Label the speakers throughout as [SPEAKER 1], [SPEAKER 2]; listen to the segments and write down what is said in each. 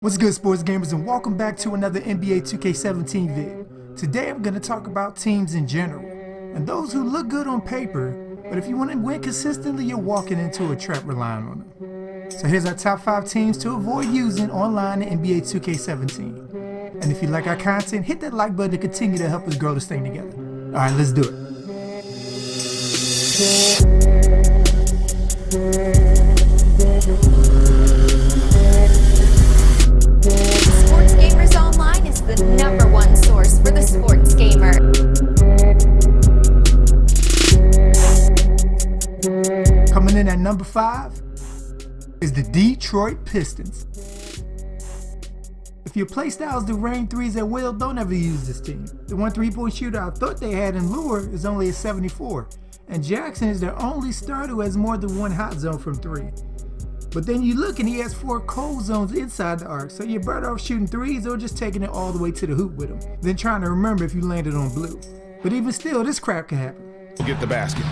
[SPEAKER 1] What's good, sports gamers, and welcome back to another NBA 2K17 vid. Today I'm going to talk about teams in general, and those who look good on paper, but if you want to win consistently, you're walking into a trap relying on them. So here's our top 5 teams to avoid using online in NBA 2K17. And if you like our content, hit that like button to continue to help us grow this thing together. Alright, let's do it.
[SPEAKER 2] Sports Gamers Online is the #1 source for the sports gamer.
[SPEAKER 1] Coming in at number 5 is the Detroit Pistons. If your playstyle is to rain threes at will, don't ever use this team. The one three-point shooter I thought they had in Lure is only a 74, and Jackson is their only starter who has more than one hot zone from 3. But then you look and he has 4 cold zones inside the arc, so you're better off shooting threes or just taking it all the way to the hoop with him, than trying to remember if you landed on blue. But even still, this crap can happen.
[SPEAKER 3] Get the basket.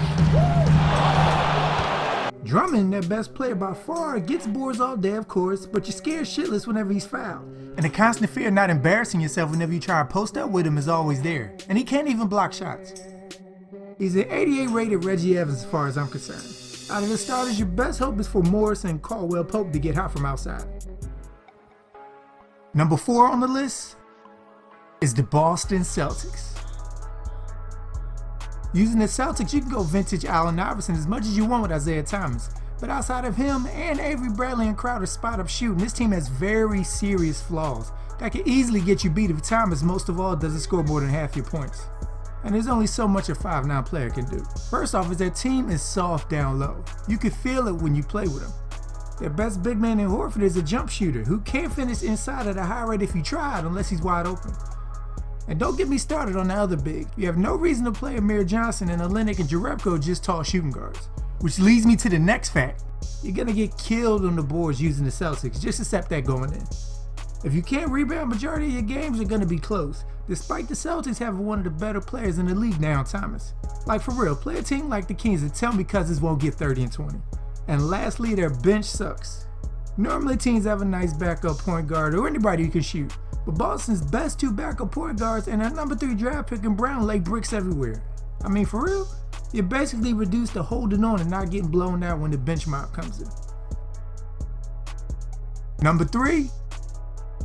[SPEAKER 1] Drummond, their best player by far, gets boards all day of course, but you're scared shitless whenever he's fouled. And the constant fear of not embarrassing yourself whenever you try to post up with him is always there, and he can't even block shots. He's an 88 rated Reggie Evans as far as I'm concerned. Out of the starters, your best hope is for Morris and Caldwell Pope to get hot from outside. Number 4 on the list is the Boston Celtics. Using the Celtics, you can go vintage Allen Iverson as much as you want with Isaiah Thomas. But outside of him and Avery Bradley and Crowder spot up shooting, this team has very serious flaws that can easily get you beat if Thomas most of all doesn't score more than half your points. And there's only so much a 5'9" player can do. First off is their team is soft down low. You can feel it when you play with them. Their best big man in Horford is a jump shooter who can't finish inside at a high rate if you tried unless he's wide open. And don't get me started on the other big. You have no reason to play Amir Johnson and Olynyk and Jerebko just tall shooting guards. Which leads me to the next fact. You're gonna get killed on the boards using the Celtics, just accept that going in. If you can't rebound, majority of your games are gonna be close, despite the Celtics having one of the better players in the league now, Thomas. Like for real, play a team like the Kings and tell me cousins won't get 30 and 20. And lastly, their bench sucks. Normally teams have a nice backup point guard or anybody who can shoot, but Boston's best 2 backup point guards and their number 3 draft pick in Brown lay bricks everywhere. I mean, for real? You're basically reduced to holding on and not getting blown out when the bench mob comes in. Number 3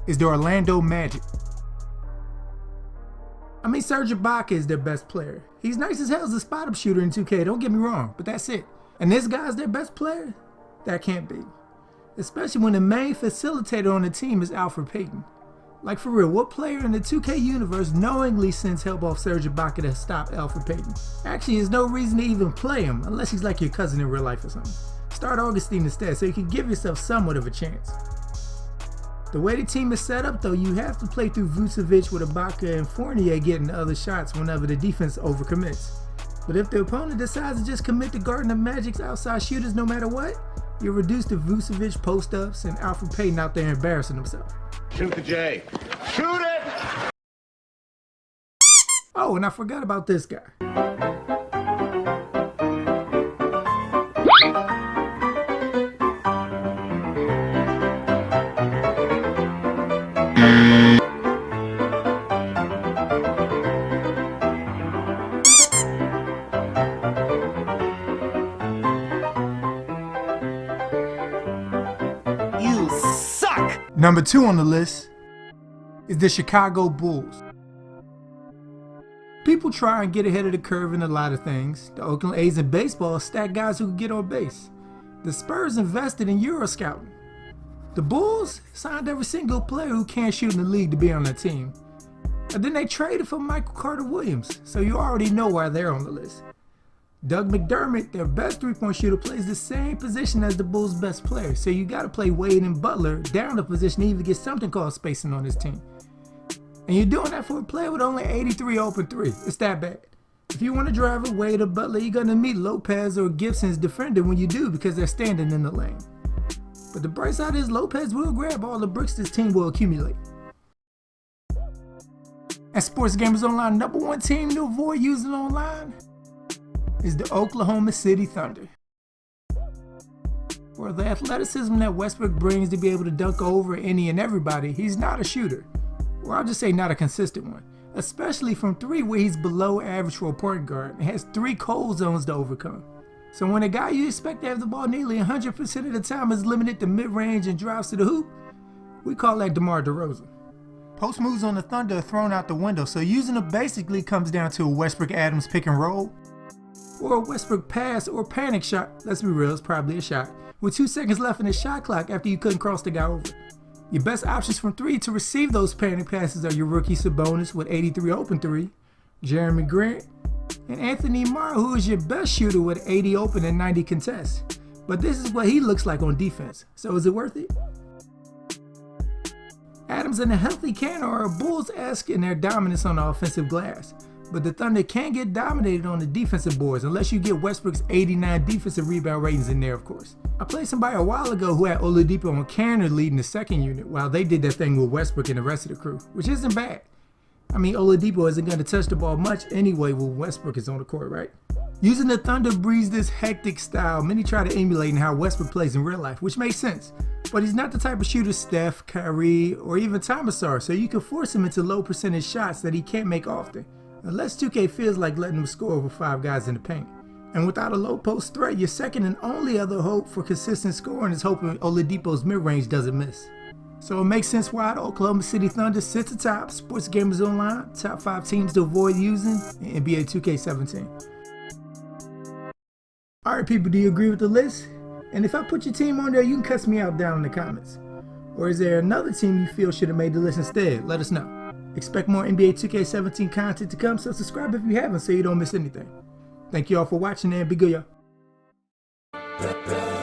[SPEAKER 1] is the Orlando Magic. I mean, Serge Ibaka is their best player. He's nice as hell as a spot-up shooter in 2K, don't get me wrong, but that's it. And this guy's their best player? That can't be. Especially when the main facilitator on the team is Alfred Payton. Like for real, what player in the 2K universe knowingly sends help off Serge Ibaka to stop Alfred Payton? Actually, there's no reason to even play him, unless he's like your cousin in real life or something. Start Augustine instead, so you can give yourself somewhat of a chance. The way the team is set up though, you have to play through Vucevic with Ibaka and Fournier getting the other shots whenever the defense overcommits. But if the opponent decides to just commit to guarding the Magic's outside shooters no matter what, you're reduced to Vucevic post-ups and Alfred Payton out there embarrassing himself.
[SPEAKER 3] Shoot the J. Shoot it!
[SPEAKER 1] Oh, and I forgot about this guy.
[SPEAKER 3] You suck!
[SPEAKER 1] Number 2 on the list is the Chicago Bulls. People try and get ahead of the curve in a lot of things. The Oakland A's in baseball stack guys who can get on base. The Spurs invested in Euro scouting. The Bulls signed every single player who can't shoot in the league to be on their team. And then they traded for Michael Carter Williams, so you already know why they're on the list. Doug McDermott, their best 3-point shooter, plays the same position as the Bulls' best player, so you gotta play Wade and Butler down the position to even get something called spacing on this team. And you're doing that for a player with only 83 open 3. It's that bad. If you want to drive a Wade or Butler, you're gonna meet Lopez or Gibson's defender when you do because they're standing in the lane. But the bright side is Lopez will grab all the bricks this team will accumulate. As Sports Gamers Online, #1 team to avoid using online is the Oklahoma City Thunder. For the athleticism that Westbrook brings to be able to dunk over any and everybody, he's not a shooter. Or I'll just say not a consistent one. Especially from 3 where he's below average for a point guard and has 3 cold zones to overcome. So when a guy you expect to have the ball nearly 100% of the time is limited to mid-range and drives to the hoop, we call that DeMar DeRozan. Post moves on the Thunder are thrown out the window, so using them basically comes down to a Westbrook-Adams pick and roll, or a Westbrook pass or panic shot. Let's be real, it's probably a shot, with 2 seconds left in the shot clock after you couldn't cross the guy over. Your best options from 3 to receive those panic passes are your rookie Sabonis with 83 open 3, Jeremy Grant, and Anthony Marr, who is your best shooter with 80 open and 90 contests. But this is what he looks like on defense, so is it worth it? Adams and a healthy Canner are Bulls-esque in their dominance on the offensive glass, but the Thunder can't get dominated on the defensive boards unless you get Westbrook's 89 defensive rebound ratings in there, of course. I played somebody a while ago who had Oladipo and Canner leading the second unit while they did their thing with Westbrook and the rest of the crew, which isn't bad. I mean, Oladipo isn't going to touch the ball much anyway when Westbrook is on the court, right? Using the Thunder breeds this hectic style many try to emulate in how Westbrook plays in real life, which makes sense. But he's not the type of shooter Steph, Kyrie, or even Thomas are, so you can force him into low percentage shots that he can't make often, unless 2K feels like letting him score over 5 guys in the paint. And without a low post threat, your second and only other hope for consistent scoring is hoping Oladipo's mid-range doesn't miss. So it makes sense why the Oklahoma City Thunder sits atop Sports Gamers Online, top 5 teams to avoid using in NBA 2K17. Alright people, do you agree with the list? And if I put your team on there, you can cuss me out down in the comments. Or is there another team you feel should have made the list instead? Let us know. Expect more NBA 2K17 content to come, so subscribe if you haven't so you don't miss anything. Thank you all for watching and be good, y'all.